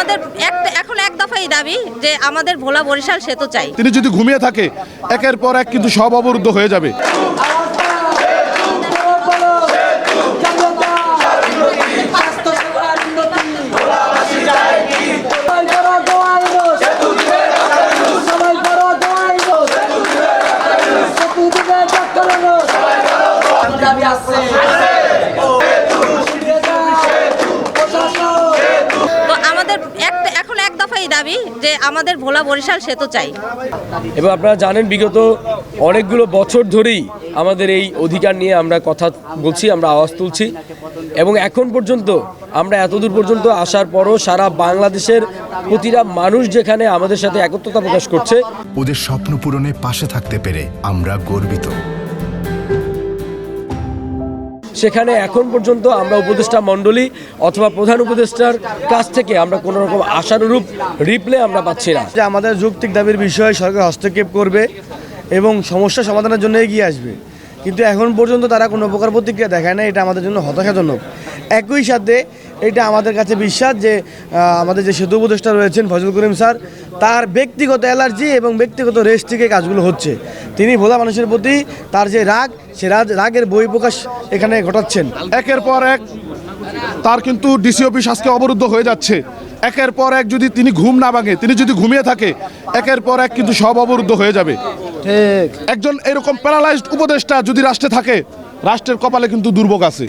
আমাদের এখন এক দফাই দাবি যে আমাদের ভোলা বরিশাল সেতু চাই। তিনি যদি ঘুমিয়ে থাকে একের পর এক কিন্তু সব অবরুদ্ধ হয়ে যাবে। তো আমাদের এখন এক দফাই দাবি যে আমাদের ভোলা বরিশাল সেতু চাই। এবং আপনারা জানেন বিগত অনেকগুলো বছর ধরেই আমাদের এই অধিকার নিয়ে আমরা কথা বলছি, আমরা আওয়াজ তুলছি এবং এখন পর্যন্ত আমরা এতদূর পর্যন্ত আসার পরও সারা বাংলাদেশের প্রতিটা মানুষ যেখানে আমাদের সাথে একত্রতা প্রকাশ করছে, ওদের স্বপ্ন পূরণে পাশে থাকতে পেরে আমরা গর্বিত। সেখানে এখন পর্যন্ত আমরা উপদেষ্টা মণ্ডলী অথবা প্রধান উপদেষ্টার কাছ থেকে আমরা কোনো রকম আশানুরূপ রিপ্লে আমরা পাচ্ছি না। যে আমাদের যৌক্তিক দাবির বিষয়ে সরকার হস্তক্ষেপ করবে এবং সমস্যা সমাধানের জন্য এগিয়ে আসবে, কিন্তু এখন পর্যন্ত তারা কোনো প্রকার প্রতিক্রিয়া দেখায় না। এটা আমাদের জন্য হতাশাজনক। একই সাথে এটা আমাদের কাছে বিশ্বাস যে আমাদের যে সেতু উপদেষ্টা রয়েছেন ফজল করিম স্যার, তার ব্যক্তিগত অ্যালার্জি এবং ব্যক্তিগত রেস থেকে কাজগুলো হচ্ছে। তিনি ভোলা মানুষের প্রতি তার যে রাগ, সে রাগের বহিঃপ্রকাশ এখানে ঘটাচ্ছেন। একের পর এক তার কিন্তু ডিসি অফিস আজকে অবরুদ্ধ হয়ে যাচ্ছে। একের পর এক যদি তিনি ঘুম না ভাঙে, তিনি যদি ঘুমিয়ে থাকে একের পর এক কিন্তু সব অবরুদ্ধ হয়ে যাবে। ঠিক একজন এরকম প্যারালাইজড উপদেষ্টা যদি রাষ্ট্রে থাকে, রাষ্ট্রের কপালে কিন্তু দুর্ভোগ আছে।